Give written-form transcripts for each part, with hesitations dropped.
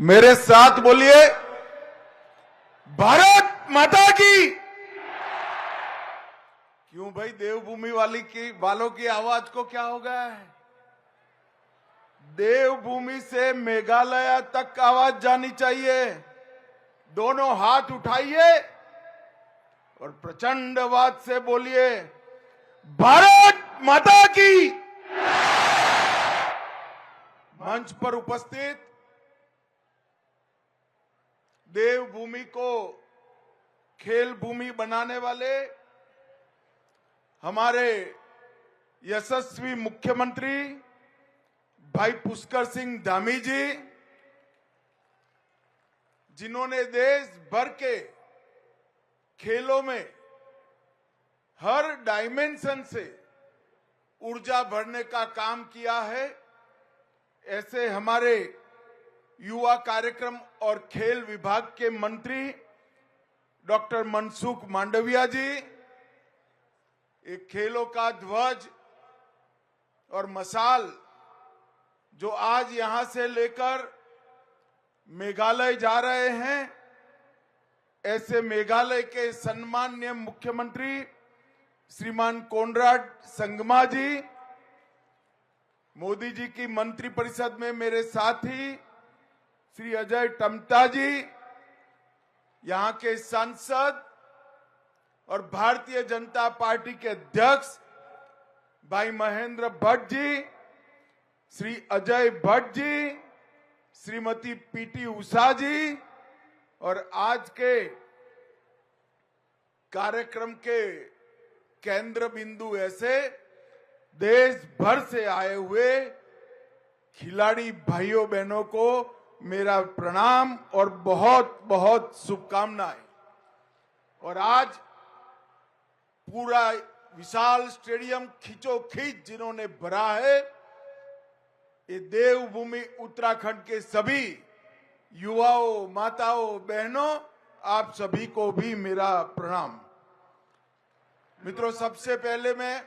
मेरे साथ बोलिए, भारत माता की। क्यों भाई, देवभूमि वालों की आवाज को क्या हो गया है? देवभूमि से मेघालय तक आवाज जानी चाहिए। दोनों हाथ उठाइए और प्रचंड आवाज से बोलिए, भारत माता की। मंच पर उपस्थित देवभूमि को खेल भूमि बनाने वाले हमारे यशस्वी मुख्यमंत्री भाई पुष्कर सिंह धामी जी, जिन्होंने देश भर के खेलों में हर डायमेंशन से ऊर्जा भरने का काम किया है, ऐसे हमारे युवा कार्यक्रम और खेल विभाग के मंत्री डॉक्टर मनसुख मांडविया जी, एक खेलों का ध्वज और मशाल जो आज यहां से लेकर मेघालय जा रहे हैं, ऐसे मेघालय के सम्माननीय मुख्यमंत्री श्रीमान कोनराड संगमा जी, मोदी जी की मंत्रिपरिषद में मेरे साथी श्री अजय टम्टा जी, यहां के सांसद और भारतीय जनता पार्टी के अध्यक्ष भाई महेंद्र भट्ट जी, श्री अजय भट्ट जी, श्रीमती पीटी उषा जी, और आज के कार्यक्रम के केंद्र बिंदु ऐसे देश भर से आए हुए खिलाड़ी भाइयों बहनों को मेरा प्रणाम और बहुत बहुत शुभकामनाएं। और आज पूरा विशाल स्टेडियम खींचोखींच जिन्होंने भरा है, ये देवभूमि उत्तराखंड के सभी युवाओं, माताओं, बहनों, आप सभी को भी मेरा प्रणाम। मित्रों, सबसे पहले मैं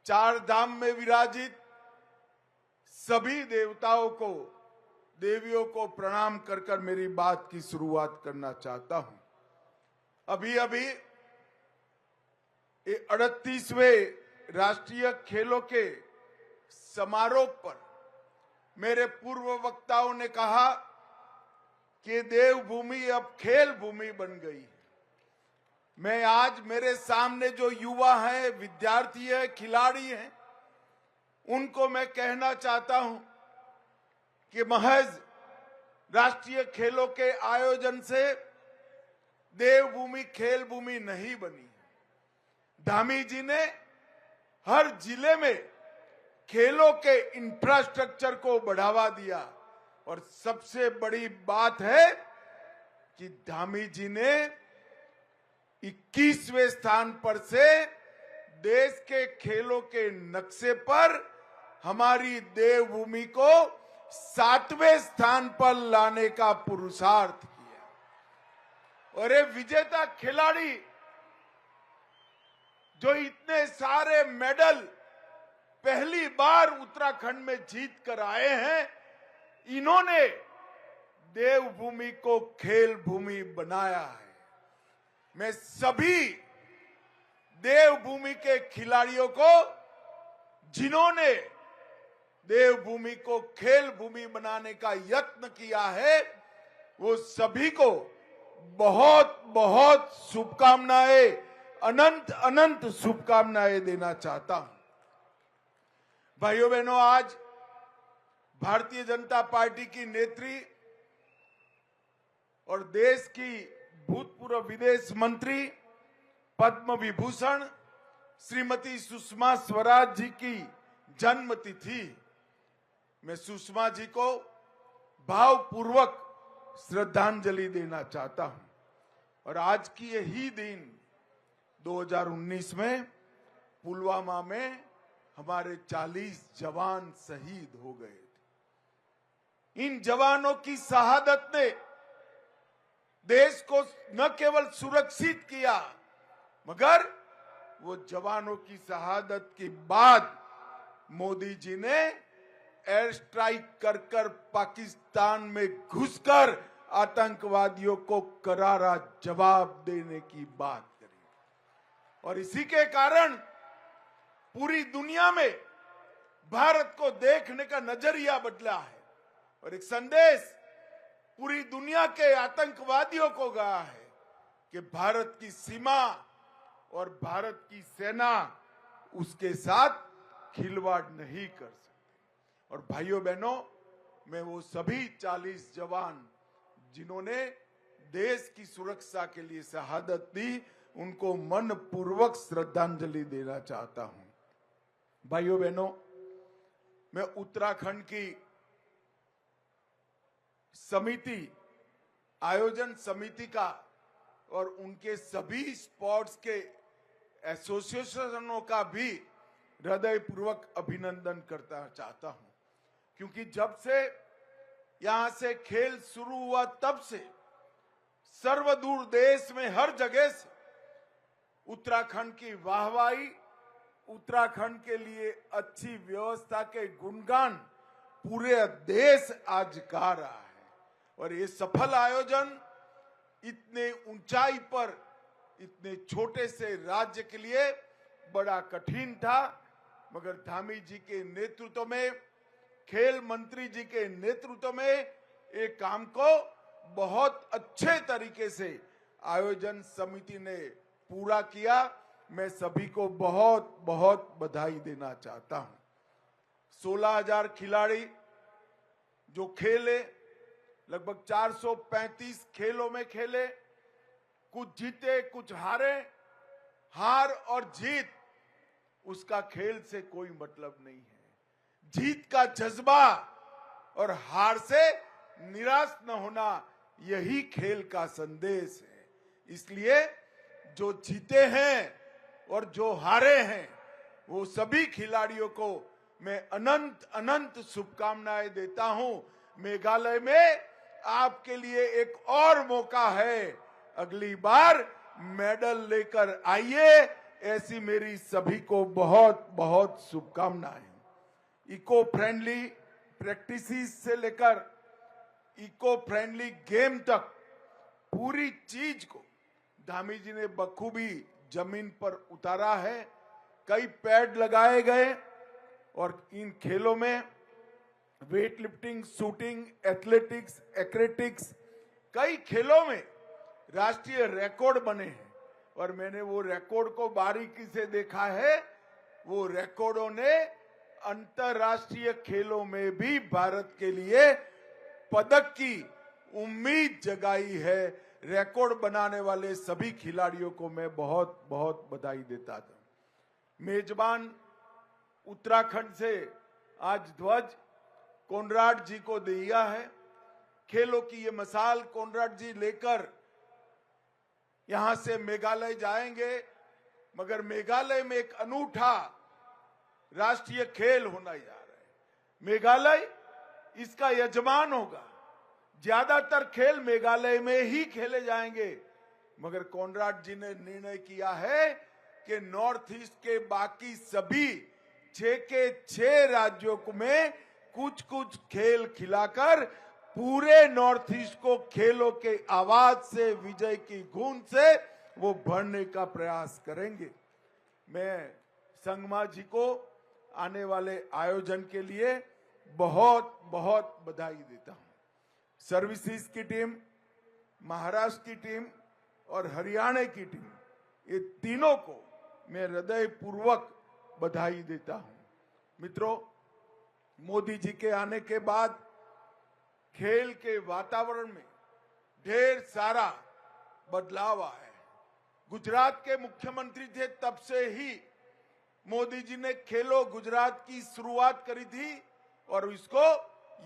चार धाम में विराजित सभी देवताओं को, देवियों को प्रणाम कर कर मेरी बात की शुरुआत करना चाहता हूं। अभी अभी 38वें राष्ट्रीय खेलों के समारोह पर मेरे पूर्व वक्ताओं ने कहा कि देवभूमि अब खेल भूमि बन गई। मैं आज मेरे सामने जो युवा हैं, विद्यार्थी हैं, खिलाड़ी हैं, उनको मैं कहना चाहता हूं कि महज राष्ट्रीय खेलों के आयोजन से देवभूमि खेल भूमि नहीं बनी। धामी जी ने हर जिले में खेलों के इंफ्रास्ट्रक्चर को बढ़ावा दिया, और सबसे बड़ी बात है कि धामी जी ने 21वें स्थान पर से देश के खेलों के नक्शे पर हमारी देवभूमि को 7वें स्थान पर लाने का पुरुषार्थ किया। और ये विजेता खिलाड़ी जो इतने सारे मेडल पहली बार उत्तराखंड में जीत कर आए हैं, इन्होंने देवभूमि को खेल भूमि बनाया है। मैं सभी देवभूमि के खिलाड़ियों को, जिन्होंने देवभूमि को खेल भूमि बनाने का यत्न किया है, वो सभी को बहुत बहुत शुभकामनाएं, अनंत अनंत शुभकामनाएं देना चाहता हूं। भाइयों बहनों, आज भारतीय जनता पार्टी की नेत्री और देश की भूतपूर्व विदेश मंत्री, पद्म विभूषण श्रीमती सुषमा स्वराज जी की जन्मतिथि। मैं सुषमा जी को भावपूर्वक श्रद्धांजलि देना चाहता हूं। और आज की यही दिन 2019 में पुलवामा में हमारे 40 जवान शहीद हो गए थे। इन जवानों की शहादत ने देश को न केवल सुरक्षित किया, मगर वो जवानों की शहादत के बाद मोदी जी ने एयर स्ट्राइक कर कर पाकिस्तान में घुसकर आतंकवादियों को करारा जवाब देने की बात करी। और इसी के कारण पूरी दुनिया में भारत को देखने का नजरिया बदला है और एक संदेश पूरी दुनिया के आतंकवादियों को गया है कि भारत की सीमा और भारत की सेना उसके साथ खिलवाड़ नहीं कर सकती। और भाइयों बहनों, मैं वो सभी 40 जवान जिन्होंने देश की सुरक्षा के लिए शहादत दी, उनको मन पूर्वक श्रद्धांजलि देना चाहता हूं। भाइयों बहनों, मैं उत्तराखंड की समिति, आयोजन समिति का और उनके सभी स्पोर्ट्स के एसोसिएशनों का भी हृदयपूर्वक अभिनंदन करना चाहता हूं, क्योंकि जब से यहां से खेल शुरू हुआ तब से सर्वदूर देश में हर जगह से उत्तराखंड की वाहवाही, उत्तराखंड के लिए अच्छी व्यवस्था के गुणगान पूरे देश आज गा रहा है। और ये सफल आयोजन इतने ऊंचाई पर, इतने छोटे से राज्य के लिए बड़ा कठिन था, मगर धामी जी के नेतृत्व में, खेल मंत्री जी के नेतृत्व में एक काम को बहुत अच्छे तरीके से आयोजन समिति ने पूरा किया। मैं सभी को बहुत बहुत बधाई देना चाहता हूं। 16,000 खिलाड़ी जो खेले, लगभग 435 खेलों में खेले, कुछ जीते कुछ हारे। हार और जीत उसका खेल से कोई मतलब नहीं है। जीत का जज्बा और हार से निराश न होना, यही खेल का संदेश है। इसलिए जो जीते हैं और जो हारे हैं, वो सभी खिलाड़ियों को मैं अनंत अनंत शुभकामनाएं देता हूं। मेघालय में आपके लिए एक और मौका है, अगली बार मेडल लेकर आइए, ऐसी मेरी सभी को बहुत बहुत शुभकामनाएं। इको फ्रेंडली प्रैक्टिसेस से लेकर इको फ्रेंडली गेम तक पूरी चीज को धामी जी ने बखूबी जमीन पर उतारा है। कई पैड लगाए गए और इन खेलों में वेट लिफ्टिंग, शूटिंग, एथलेटिक्स, एक्रेटिक्स, कई खेलों में राष्ट्रीय रिकॉर्ड बने हैं। और मैंने वो रिकॉर्ड को बारीकी से देखा है। वो रिकॉर्डों ने अंतर्राष्ट्रीय खेलों में भी भारत के लिए पदक की उम्मीद जगाई है। रिकॉर्ड बनाने वाले सभी खिलाड़ियों को मैं बहुत बहुत बधाई देता था। मेजबान उत्तराखंड से आज ध्वज कोनराड जी को दिया है। खेलों की ये मिसाल कोनराड जी लेकर यहां से मेघालय जाएंगे, मगर मेघालय में एक अनूठा राष्ट्रीय खेल होना जा रहा है। मेघालय इसका यजमान होगा। ज्यादातर खेल मेघालय में ही खेले जाएंगे, मगर कोनराड जी ने निर्णय किया है कि नॉर्थ ईस्ट के बाकी सभी 6 के 6 राज्यों में कुछ कुछ खेल खिलाकर पूरे नॉर्थ ईस्ट को खेलों के आवाज से, विजय की गूंज से वो भरने का प्रयास करेंगे। मैं संगमा जी को आने वाले आयोजन के लिए बहुत बहुत बधाई देता हूं। सर्विसेज की टीम, महाराष्ट्र की टीम और हरियाणा की टीम, ये तीनों को मैं हृदयपूर्वक बधाई देता हूं। मित्रों, मोदी जी के आने के बाद खेल के वातावरण में ढेर सारा बदलाव आया है। गुजरात के मुख्यमंत्री थे तब से ही मोदी जी ने खेलो गुजरात की शुरुआत करी थी और इसको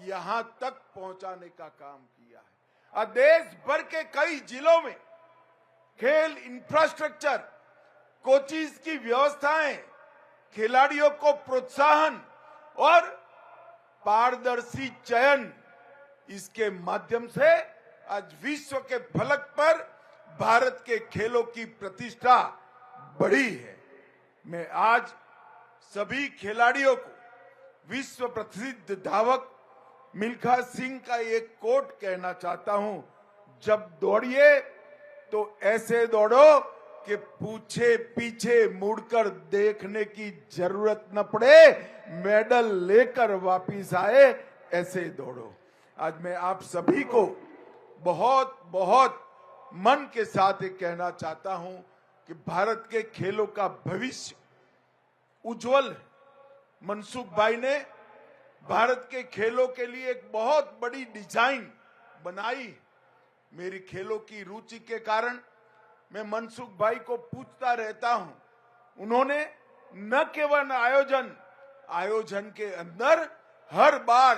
यहां तक पहुंचाने का काम किया है। और देश भर के कई जिलों में खेल इंफ्रास्ट्रक्चर, कोचिज की व्यवस्थाएं, खिलाड़ियों को प्रोत्साहन और पारदर्शी चयन, इसके माध्यम से आज विश्व के फलक पर भारत के खेलों की प्रतिष्ठा बढ़ी है। मैं आज सभी खिलाड़ियों को विश्व प्रसिद्ध धावक मिल्खा सिंह का एक कोट कहना चाहता हूं, जब दौड़िए तो ऐसे दौड़ो कि पूछे पीछे मुड़कर देखने की जरूरत न पड़े, मेडल लेकर वापिस आए, ऐसे दौड़ो। आज मैं आप सभी को बहुत बहुत मन के साथ एक कहना चाहता हूं कि भारत के खेलों का भविष्य उज्जवल है। मनसुख भाई ने भारत के खेलों के लिए एक बहुत बड़ी डिजाइन बनाई। मेरी खेलों की रुचि के कारण मैं मनसुख भाई को पूछता रहता हूं। उन्होंने न केवल आयोजन के अंदर हर बार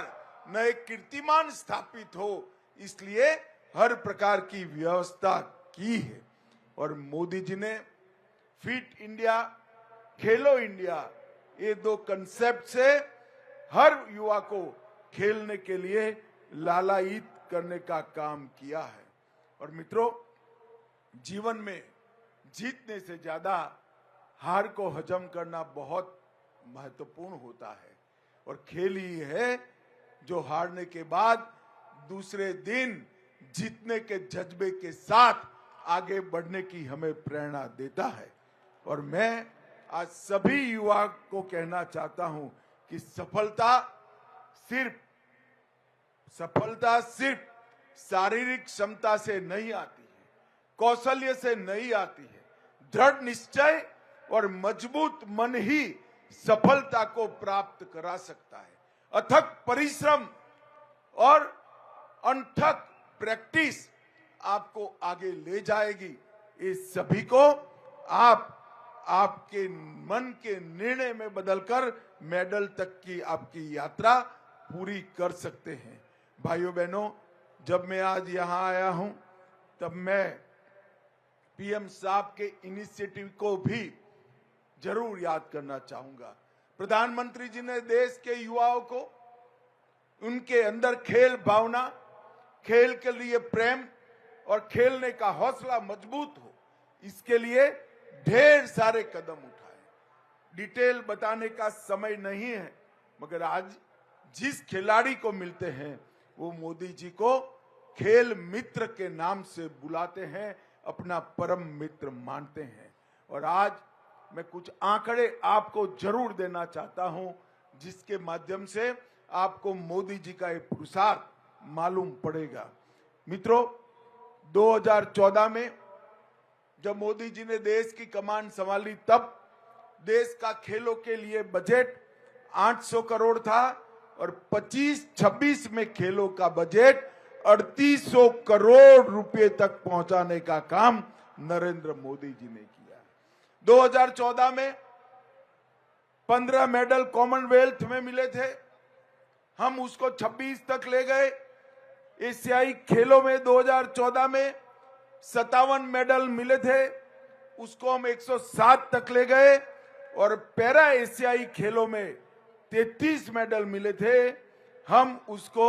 नए कीर्तिमान स्थापित हो, इसलिए हर प्रकार की व्यवस्था की है। और मोदी जी ने फिट इंडिया, खेलो इंडिया, ये दो कंसेप्ट से हर युवा को खेलने के लिए लालायित करने का काम किया है। और मित्रों, जीवन में जीतने से ज्यादा हार को हजम करना बहुत महत्वपूर्ण होता है। और खेल ही है जो हारने के बाद दूसरे दिन जीतने के जज्बे के साथ आगे बढ़ने की हमें प्रेरणा देता है। और मैं आज सभी युवा को कहना चाहता हूं कि सफलता सिर्फ शारीरिक क्षमता से नहीं आती है, कौशल्य से नहीं आती है। दृढ़ निश्चय और मजबूत मन ही सफलता को प्राप्त करा सकता है। अथक परिश्रम और अनथक प्रैक्टिस आपको आगे ले जाएगी। इस सभी को आपके मन के निर्णय में बदलकर मेडल तक की आपकी यात्रा पूरी कर सकते हैं। भाइयों बहनों, जब मैं आज यहां आया हूं तब मैं पीएम साहब के इनिशिएटिव को भी जरूर याद करना चाहूंगा। प्रधानमंत्री जी ने देश के युवाओं को उनके अंदर खेल भावना, खेल के लिए प्रेम और खेलने का हौसला मजबूत हो, इसके लिए ढेर सारे कदम उठाए। डिटेल बताने का समय नहीं है, मगर आज जिस खिलाड़ी को मिलते हैं वो मोदी जी को खेल मित्र के नाम से बुलाते हैं, अपना परम मित्र मानते हैं। और आज मैं कुछ आंकड़े आपको जरूर देना चाहता हूं, जिसके माध्यम से आपको मोदी जी का एक पुरुषार्थ मालूम पड़ेगा। मित्रों, 2014 में जब मोदी जी ने देश की कमान संभाली, तब देश का खेलों के लिए बजट 800 करोड़ था और 25-26 में खेलों का बजट 3800 करोड़ रुपए तक पहुंचाने का काम नरेंद्र मोदी जी ने किया। 2014 में 15 मेडल कॉमनवेल्थ में मिले थे, हम उसको 26 तक ले गए। एशियाई खेलों में 2014 में 57 मेडल मिले थे, उसको हम 107 तक ले गए। और पैरा एशियाई खेलों में 33 मेडल मिले थे, हम उसको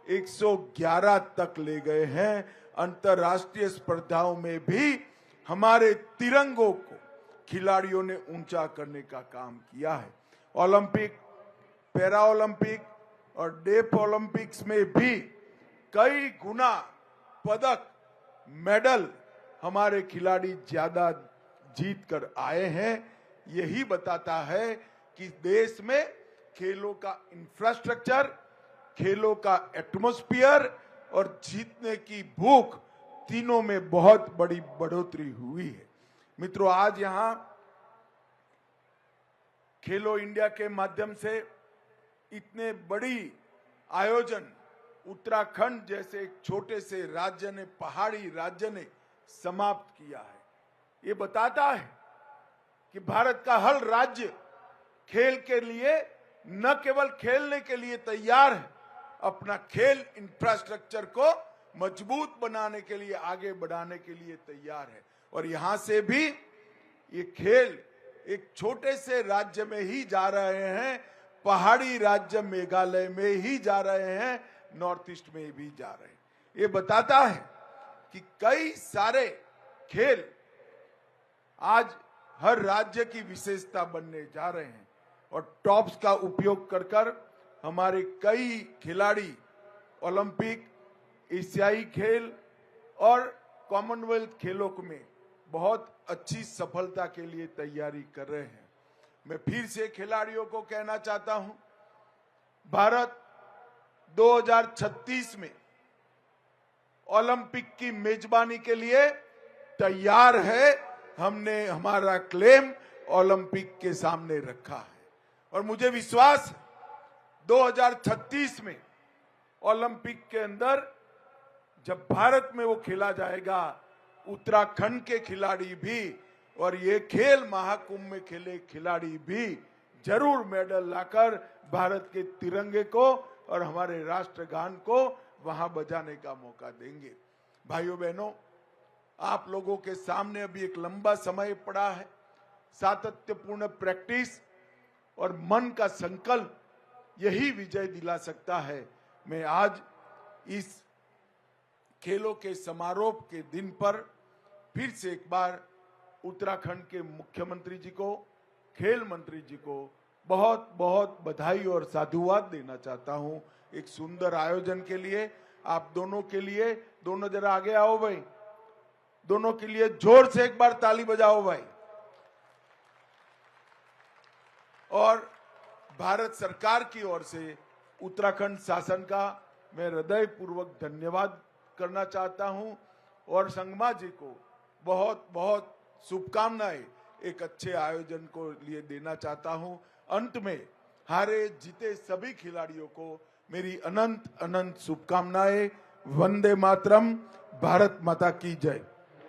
111 तक ले गए हैं। अंतर्राष्ट्रीय स्पर्धाओं में भी हमारे तिरंगों को खिलाड़ियों ने ऊंचा करने का काम किया है। ओलंपिक, पैरा ओलंपिक और डेफ ओलंपिक्स में भी कई गुना पदक, मेडल हमारे खिलाड़ी ज्यादा जीत कर आए हैं। यही बताता है कि देश में खेलों का इंफ्रास्ट्रक्चर, खेलों का एटमॉस्फेयर और जीतने की भूख, तीनों में बहुत बड़ी बढ़ोतरी हुई है। मित्रों, आज यहां खेलो इंडिया के माध्यम से इतने बड़ी आयोजन उत्तराखंड जैसे एक छोटे से राज्य ने, पहाड़ी राज्य ने समाप्त किया है। ये बताता है कि भारत का हर राज्य खेल के लिए न केवल खेलने के लिए तैयार है, अपना खेल इंफ्रास्ट्रक्चर को मजबूत बनाने के लिए, आगे बढ़ाने के लिए तैयार है। और यहां से भी ये खेल एक छोटे से राज्य में ही जा रहे हैं, पहाड़ी राज्य मेघालय में ही जा रहे हैं, नॉर्थ ईस्ट में भी जा रहे हैं। ये बताता है कि कई सारे खेल आज हर राज्य की विशेषता बनने जा रहे हैं। और टॉप्स का उपयोग कर हमारे कई खिलाड़ी ओलंपिक, एशियाई खेल और कॉमनवेल्थ खेलों में बहुत अच्छी सफलता के लिए तैयारी कर रहे हैं। मैं फिर से खिलाड़ियों को कहना चाहता हूं, भारत 2036 में ओलंपिक की मेजबानी के लिए तैयार है। हमने हमारा क्लेम ओलंपिक के सामने रखा है और मुझे विश्वास है 2036 में ओलंपिक के अंदर जब भारत में वो खेला जाएगा, उत्तराखंड के खिलाड़ी भी और ये खेल महाकुंभ में खेले खिलाड़ी भी जरूर मेडल लाकर भारत के तिरंगे को और हमारे राष्ट्रगान को वहां बजाने का मौका देंगे। भाइयों बहनों, आप लोगों के सामने अभी एक लंबा समय पड़ा है। सातत्यपूर्ण प्रैक्टिस और मन का संकल्प यही विजय दिला सकता है। मैं आज इस खेलों के समारोह के दिन पर फिर से एक बार उत्तराखंड के मुख्यमंत्री जी को, खेल मंत्री जी को बहुत बहुत बधाई और साधुवाद देना चाहता हूं एक सुंदर आयोजन के लिए। आप दोनों के लिए, दोनों जरा आगे आओ भाई, दोनों के लिए जोर से एक बार ताली बजाओ भाई। और भारत सरकार की ओर से उत्तराखंड शासन का मैं हृदयपूर्वक धन्यवाद करना चाहता हूं और संगमा जी को बहुत बहुत शुभकामनाएं एक अच्छे आयोजन को लिए देना चाहता हूं। अंत में हारे जीते सभी खिलाड़ियों को मेरी अनंत अनंत शुभकामनाएं। वंदे मातरम। भारत माता की जय।